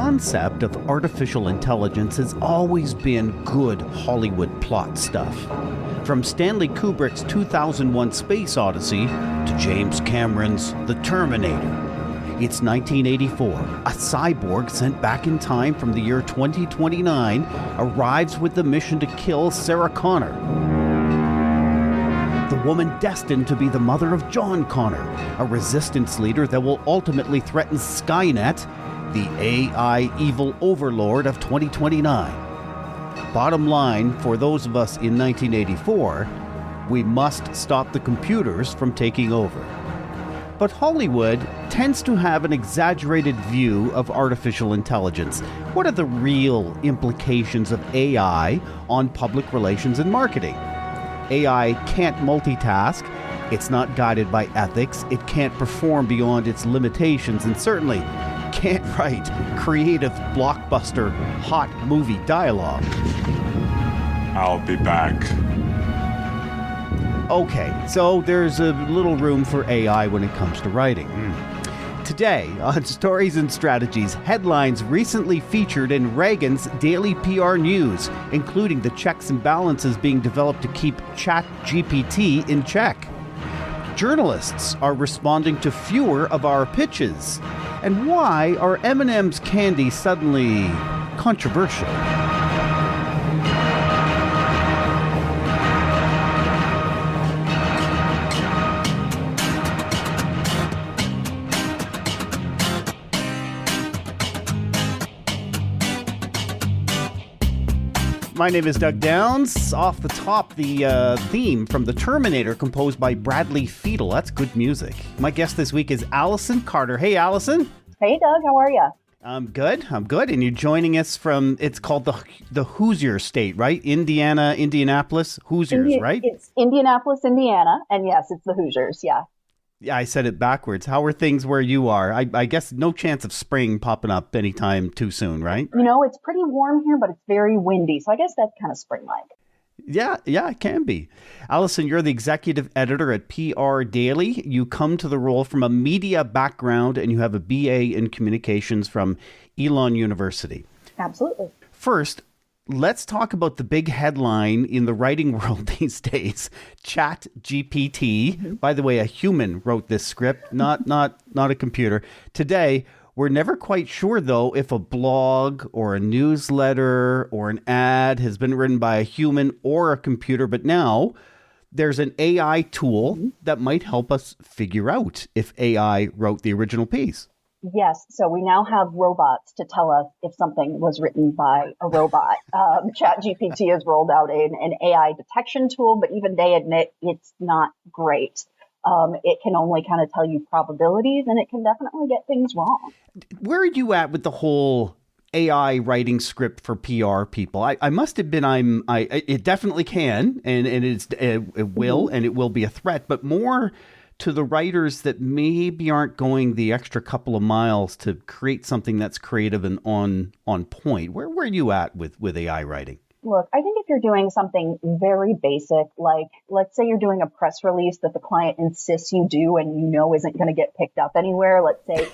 concept of artificial intelligence has always been good Hollywood plot stuff. From Stanley Kubrick's 2001 Space Odyssey to James Cameron's The Terminator. It's 1984. A cyborg sent back in time from the year 2029 arrives with the mission to kill Sarah Connor, the woman destined to be the mother of John Connor, a resistance leader that will ultimately threaten Skynet, the AI evil overlord of 2029. Bottom line, for those of us in 1984, we must stop the computers from taking over. But Hollywood tends to have an exaggerated view of artificial intelligence. What are the real implications of AI on public relations and marketing? AI can't multitask, it's not guided by ethics, it can't perform beyond its limitations, and certainly can't write creative, blockbuster, hot movie dialogue. I'll be back. Okay, so there's a little room for AI when it comes to writing. Today, on Stories and Strategies, headlines recently featured in Ragan's daily PR news, including the checks and balances being developed to keep ChatGPT in check. Journalists are responding to fewer of our pitches. And why are M&M's candy suddenly controversial? My name is Doug Downs. Off the top, the theme from The Terminator, composed by Bradley Fiedel. That's good music. My guest this week is Allison Carter. Hey, Allison. Hey, Doug. How are you? I'm good. And you're joining us from, it's called the Hoosier State, right? Indianapolis, Hoosiers, right? It's Indianapolis, Indiana. And yes, it's the Hoosiers, yeah. Yeah, I said it backwards. How are things where you are? I guess no chance of spring popping up anytime too soon, right? You know, it's pretty warm here, but it's very windy. So I guess that's kind of spring-like. Yeah, it can be. Allison, you're the executive editor at PR Daily. You come to the role from a media background and you have a BA in communications from Elon University. Absolutely. First, let's talk about the big headline in the writing world these days, ChatGPT. Mm-hmm. By the way, a human wrote this script, not a computer. Today, we're never quite sure, though, if a blog or a newsletter or an ad has been written by a human or a computer. But now there's an AI tool that might help us figure out if AI wrote the original piece. Yes. So we now have robots to tell us if something was written by a robot. ChatGPT has rolled out an AI detection tool, but even they admit it's not great. It can only kind of tell you probabilities, and it can definitely get things wrong. Where are you at with the whole AI writing script for PR people? I must admit, it definitely can, and it will, and it will be a threat, but more to the writers that maybe aren't going the extra couple of miles to create something that's creative and on point. Where are you at with AI writing? Look, I think if you're doing something very basic, like let's say you're doing a press release that the client insists you do and you know isn't going to get picked up anywhere. Let's say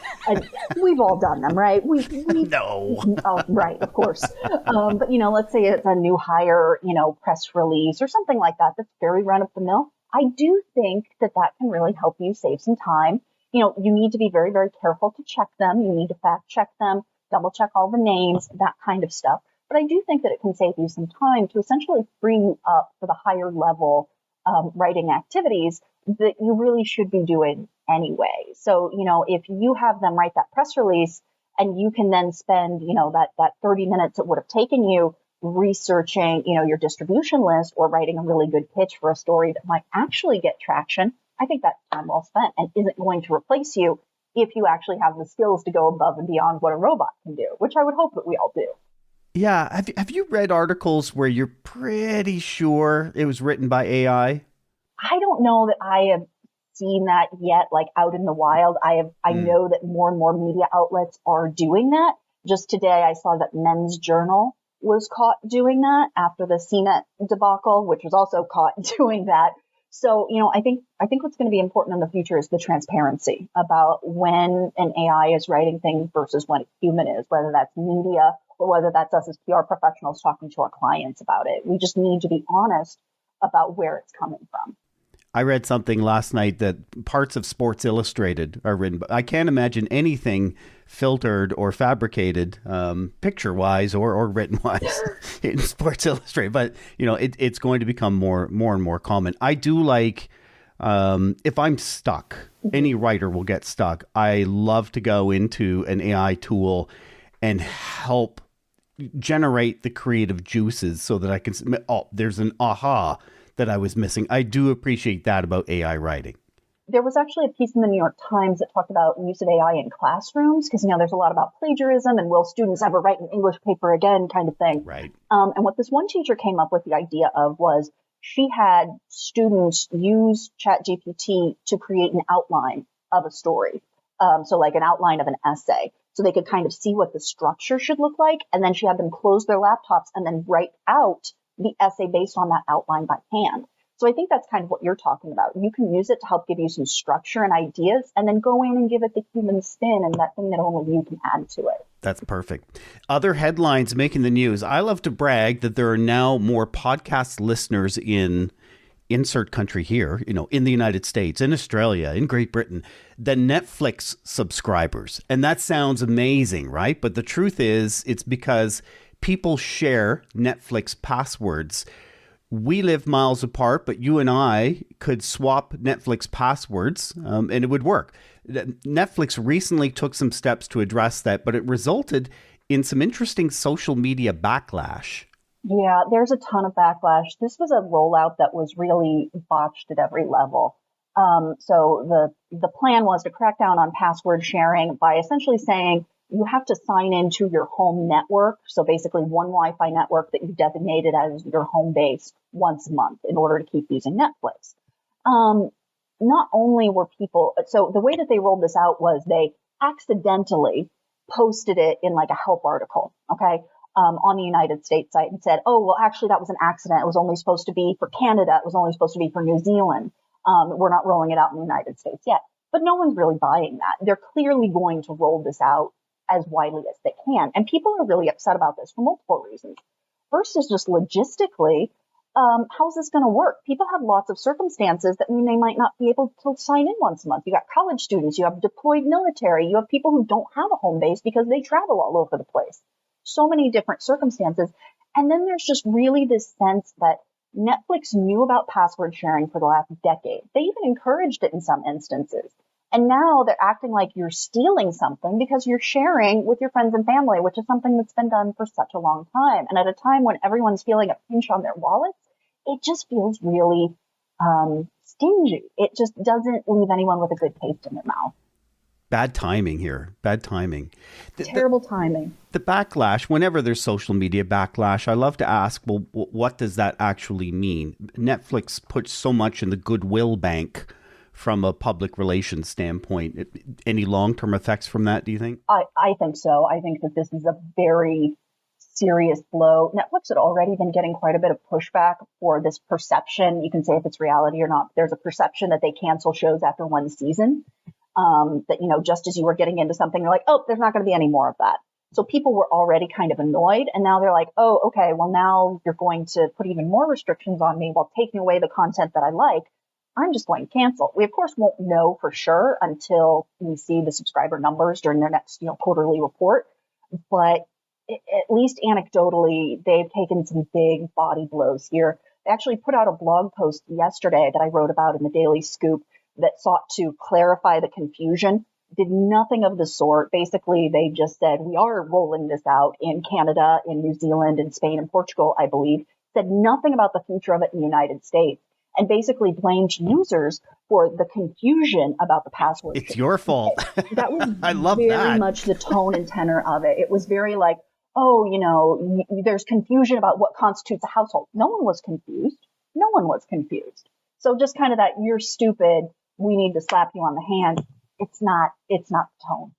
we've all done them, right? No. Oh, right, of course. But let's say it's a new hire, press release or something like that. That's very run of the mill. I do think that can really help you save some time. You need to be very, very careful to check them. You need to fact check them, double check all the names, that kind of stuff. But I do think that it can save you some time to essentially free you up for the higher level writing activities that you really should be doing anyway. So, if you have them write that press release and you can then spend, that 30 minutes it would have taken you researching, your distribution list or writing a really good pitch for a story that might actually get traction, I think that's time well spent and isn't going to replace you if you actually have the skills to go above and beyond what a robot can do, which I would hope that we all do. Yeah. Have you read articles where you're pretty sure it was written by AI? I don't know that I have seen that yet, like out in the wild. I know that more and more media outlets are doing that. Just today, I saw that Men's Journal was caught doing that after the CNET debacle, which was also caught doing that. So, I think what's going to be important in the future is the transparency about when an AI is writing things versus when a human is, whether that's media or whether that's us as PR professionals talking to our clients about it. We just need to be honest about where it's coming from. I read something last night that parts of Sports Illustrated are written, but I can't imagine anything filtered or fabricated picture-wise or written-wise in Sports Illustrated. But, it's going to become more and more common. I do like, if I'm stuck, any writer will get stuck. I love to go into an AI tool and help generate the creative juices so that I can, there's an aha that I was missing. I do appreciate that about AI writing. There was actually a piece in the New York Times that talked about use of AI in classrooms, because there's a lot about plagiarism and will students ever write an English paper again kind of thing. Right. And what this one teacher came up with the idea of was she had students use ChatGPT to create an outline of a story. So like an outline of an essay, so they could kind of see what the structure should look like. And then she had them close their laptops and then write out the essay based on that outline by hand. So I think that's kind of what you're talking about. You can use it to help give you some structure and ideas, and then go in and give it the human spin and that thing that only you can add to it. That's perfect. Other headlines making the news. I love to brag that there are now more podcast listeners in insert country here, in the United States, in Australia, in Great Britain, than Netflix subscribers. And that sounds amazing, right? But the truth is, it's because people share Netflix passwords. We live miles apart, but you and I could swap Netflix passwords and it would work. Netflix recently took some steps to address that, but it resulted in some interesting social media backlash. Yeah, there's a ton of backlash. This was a rollout that was really botched at every level. So the plan was to crack down on password sharing by essentially saying, you have to sign into your home network. So basically one Wi-Fi network that you designated as your home base once a month in order to keep using Netflix. Not only were people, so the way that they rolled this out was they accidentally posted it in like a help article, okay, on the United States site and said, oh, well, actually that was an accident. It was only supposed to be for Canada. It was only supposed to be for New Zealand. We're not rolling it out in the United States yet. But no one's really buying that. They're clearly going to roll this out as widely as they can. And people are really upset about this for multiple reasons. First is just logistically, how's this going to work? People have lots of circumstances that mean they might not be able to sign in once a month. You got college students, you have deployed military, you have people who don't have a home base because they travel all over the place. So many different circumstances. And then there's just really this sense that Netflix knew about password sharing for the last decade. They even encouraged it in some instances. And now they're acting like you're stealing something because you're sharing with your friends and family, which is something that's been done for such a long time. And at a time when everyone's feeling a pinch on their wallets, it just feels really stingy. It just doesn't leave anyone with a good taste in their mouth. Bad timing here. Bad timing. Terrible timing. The backlash, whenever there's social media backlash, I love to ask, well, what does that actually mean? Netflix puts so much in the goodwill bank from a public relations standpoint. Any long-term effects from that, do you think? I think so. I think that this is a very serious blow. Netflix had already been getting quite a bit of pushback for this perception. You can say if it's reality or not. There's a perception that they cancel shows after one season. That, just as you were getting into something, you're like, oh, there's not going to be any more of that. So people were already kind of annoyed. And now they're like, oh, okay, well, now you're going to put even more restrictions on me while taking away the content that I like. I'm just going to cancel. We, of course, won't know for sure until we see the subscriber numbers during their next, quarterly report. But at least anecdotally, they've taken some big body blows here. They actually put out a blog post yesterday that I wrote about in the Daily Scoop that sought to clarify the confusion. Did nothing of the sort. Basically, they just said, we are rolling this out in Canada, in New Zealand, in Spain, and Portugal, I believe. Said nothing about the future of it in the United States. And basically blamed users for the confusion about the password. It's your fault. That was I love very that. much the tone and tenor of it. It was very like, oh, there's confusion about what constitutes a household. No one was confused. No one was confused. So just kind of that, you're stupid, we need to slap you on the hand. It's not the tone.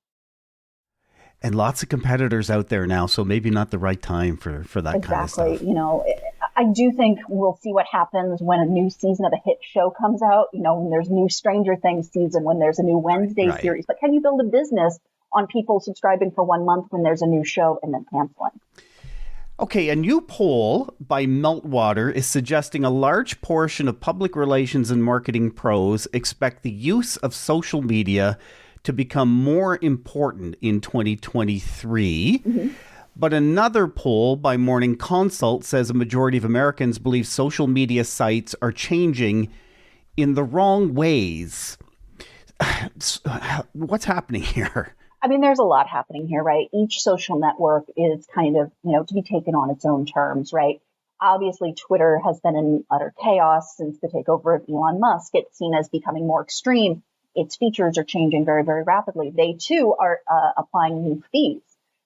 And lots of competitors out there now, so maybe not the right time for that kind of stuff. Exactly. I do think we'll see what happens when a new season of a hit show comes out. When there's new Stranger Things season, when there's a new Wednesday Right. series. But can you build a business on people subscribing for 1 month when there's a new show and then canceling? Okay, a new poll by Meltwater is suggesting a large portion of public relations and marketing pros expect the use of social media to become more important in 2023. Mm-hmm. But another poll by Morning Consult says a majority of Americans believe social media sites are changing in the wrong ways. What's happening here? I mean, there's a lot happening here, right? Each social network is kind of, to be taken on its own terms, right? Obviously, Twitter has been in utter chaos since the takeover of Elon Musk. It's seen as becoming more extreme. Its features are changing very, very rapidly. They, too, are applying new fees.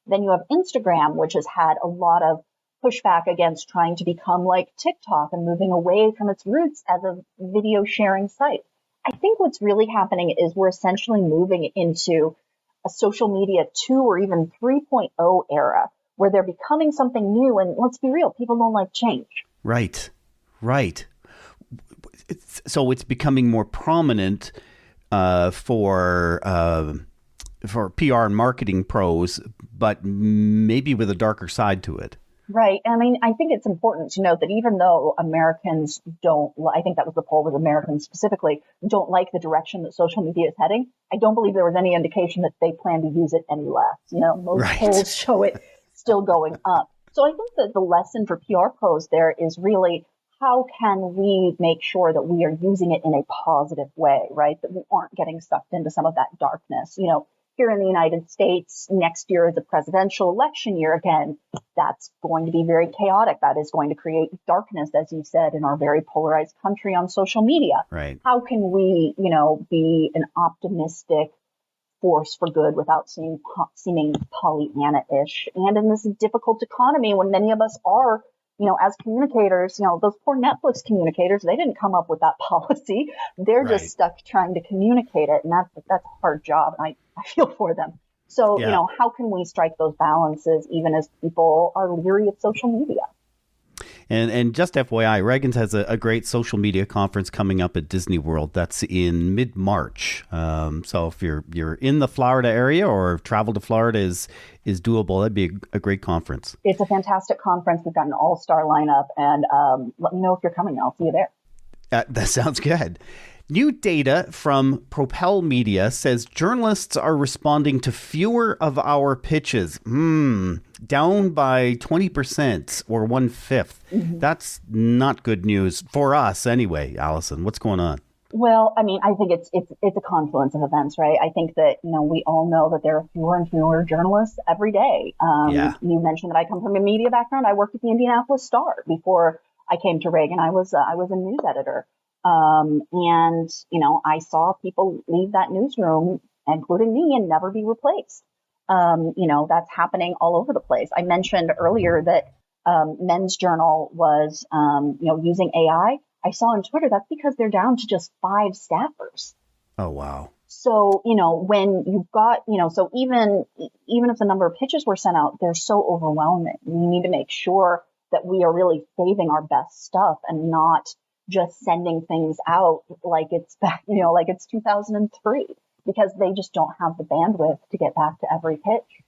Then you have Instagram, which has had a lot of pushback against trying to become like TikTok and moving away from its roots as a video sharing site. I think what's really happening is we're essentially moving into a social media 2 or even 3.0 era where they're becoming something new. And let's be real, people don't like change. Right. So it's becoming more prominent for PR and marketing pros, but maybe with a darker side to it. Right. I mean, I think it's important to note that even though Americans I think that was the poll with Americans specifically, don't like the direction that social media is heading, I don't believe there was any indication that they plan to use it any less. Most polls show it still going up. So I think that the lesson for PR pros there is really how can we make sure that we are using it in a positive way, right? That we aren't getting sucked into some of that darkness. Here in the United States, next year is a presidential election year again. That's going to be very chaotic. That is going to create darkness, as you said, in our very polarized country on social media. Right. How can we, be an optimistic force for good without seeming Pollyanna-ish? And in this difficult economy, when many of us are, as communicators, those poor Netflix communicators, they didn't come up with that policy. They're just stuck trying to communicate it. And that's a hard job. And I feel for them. So, how can we strike those balances even as people are leery of social media? And just FYI, Ragan has a great social media conference coming up at Disney World. That's in mid-March. So if you're in the Florida area or travel to Florida is doable, that'd be a great conference. It's a fantastic conference. We've got an all-star lineup, and let me know if you're coming. I'll see you there. That sounds good. New data from Propel Media says journalists are responding to fewer of our pitches. Down by 20% or 1/5. Mm-hmm. That's not good news for us anyway, Allison. What's going on? Well, I mean, I think it's a confluence of events, right? I think that, we all know that there are fewer and fewer journalists every day. You mentioned that I come from a media background. I worked at the Indianapolis Star before I came to Ragan. I was a news editor. And I saw people leave that newsroom, including me, and never be replaced. That's happening all over the place. I mentioned earlier that Men's Journal was, using AI. I saw on Twitter that's because they're down to just 5 staffers. Oh, wow. So, when you've got, so even if the number of pitches were sent out, they're so overwhelming. We need to make sure that we are really saving our best stuff and not just sending things out like it's back, like it's 2003, because they just don't have the bandwidth to get back to every pitch.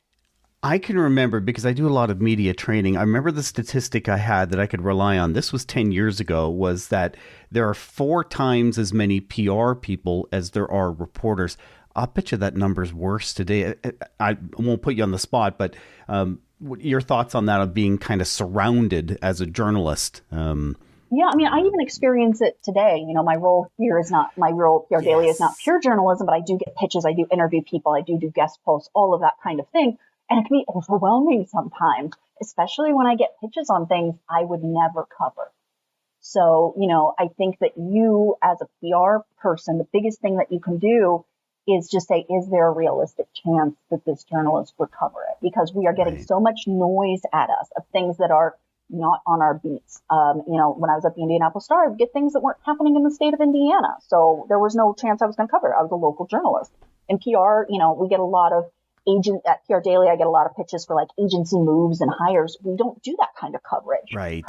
I can remember, because I do a lot of media training, I remember the statistic I had that I could rely on. This was 10 years ago, was that there are 4 times as many PR people as there are reporters. I'll bet you that number's worse today. I won't put you on the spot, but your thoughts on that, of being kind of surrounded as a journalist? Yeah, I mean, I even experience it today. My role here is not, my role PR Daily is not pure journalism, but I do get pitches, I do interview people, I do guest posts, all of that kind of thing. And it can be overwhelming sometimes, especially when I get pitches on things I would never cover. So, I think that you as a PR person, the biggest thing that you can do is just say, is there a realistic chance that this journalist would cover it? Because we are getting so much noise at us of things that are not on our beats. When I was at the Indianapolis Star, I would get things that weren't happening in the state of Indiana. So there was no chance I was going to cover it. I was a local journalist. In PR, we get a lot of at PR Daily, I get a lot of pitches for like agency moves and hires. We don't do that kind of coverage. Right.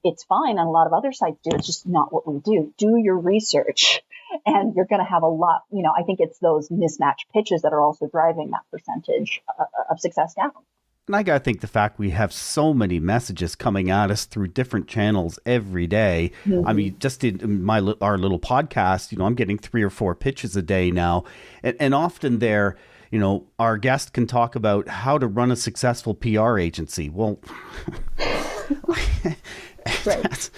It's fine, and a lot of other sites do. It's just not what we do. Do your research, and you're going to have a lot. I think it's those mismatched pitches that are also driving that percentage of success down. And I got to think the fact we have so many messages coming at us through different channels every day. I mean, just in our little podcast, I'm getting 3 or 4 pitches a day now. And often they're, our guest can talk about how to run a successful PR agency. Well, right.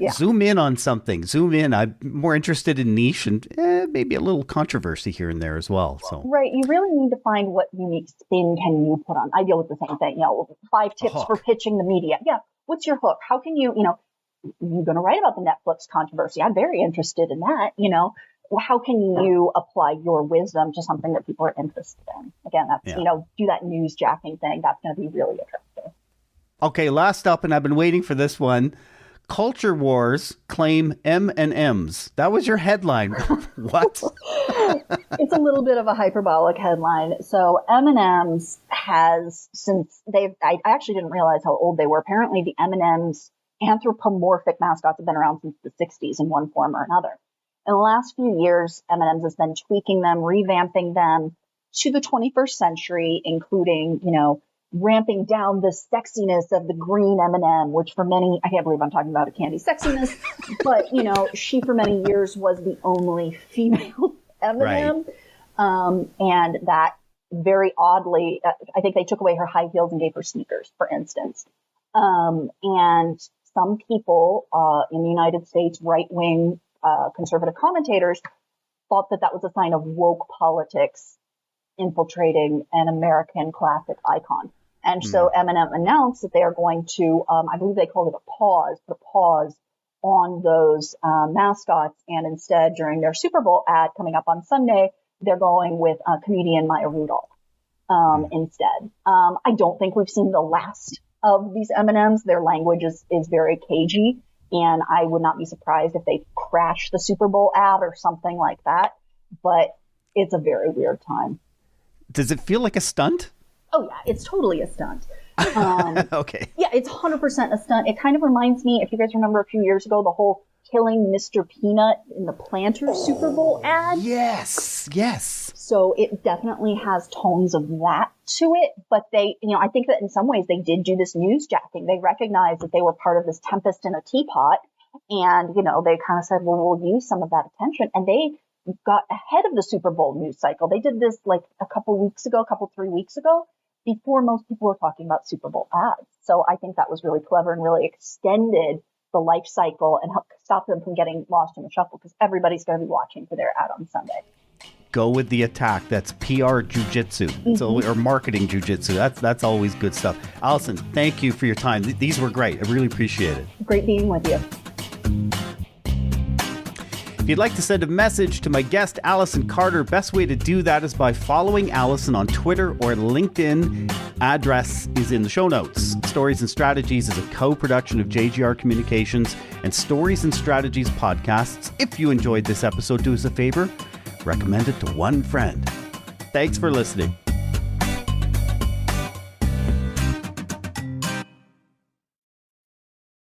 Yeah. Zoom in on something. Zoom in. I'm more interested in niche and maybe a little controversy here and there as well. So right, you really need to find what unique spin can you put on. I deal with the same thing. 5 tips for pitching the media. Yeah, what's your hook? How can you? You're going to write about the Netflix controversy. I'm very interested in that. How can you apply your wisdom to something that people are interested in? Again, that's do that newsjacking thing. That's going to be really attractive. Okay, last up, and I've been waiting for this one. Culture wars claim M&Ms. That was your headline. What? It's a little bit of a hyperbolic headline. So M&Ms has, since I actually didn't realize how old they were. Apparently the M&Ms anthropomorphic mascots have been around since the 60s in one form or another. In the last few years, M&Ms has been tweaking them, revamping them to the 21st century, including, ramping down the sexiness of the green M&M, which for many, I can't believe I'm talking about a candy sexiness, but, she for many years was the only female M&M. Right. And that very oddly, I think they took away her high heels and gave her sneakers, for instance. And some people in the United States, right-wing conservative commentators, thought that was a sign of woke politics infiltrating an American classic icon. And so M&M announced that they are going to, I believe they called it put a pause on those mascots. And instead, during their Super Bowl ad coming up on Sunday, they're going with comedian Maya Rudolph instead. I don't think we've seen the last of these M&Ms. Their language is very cagey. And I would not be surprised if they crash the Super Bowl ad or something like that. But it's a very weird time. Does it feel like a stunt? Oh, yeah, it's totally a stunt. Okay. Yeah, it's 100% a stunt. It kind of reminds me, if you guys remember a few years ago, the whole killing Mr. Peanut in the Planters Super Bowl ad. Yes. So it definitely has tones of that to it. But they, I think that in some ways they did do this newsjacking. They recognized that they were part of this tempest in a teapot. And, they kind of said, well, we'll use some of that attention. And they got ahead of the Super Bowl news cycle. They did this like 3 weeks ago, before most people were talking about Super Bowl ads. So I think that was really clever and really extended the life cycle and helped stop them from getting lost in the shuffle, because everybody's going to be watching for their ad on Sunday. Go with the attack. That's PR jujitsu. Or marketing jujitsu. That's always good stuff. Allison, thank you for your time. These were great. I really appreciate it. Great being with you. If you'd like to send a message to my guest, Allison Carter, best way to do that is by following Allison on Twitter or LinkedIn. Address is in the show notes. Stories and Strategies is a co-production of JGR Communications and Stories and Strategies podcasts. If you enjoyed this episode, do us a favor, recommend it to one friend. Thanks for listening.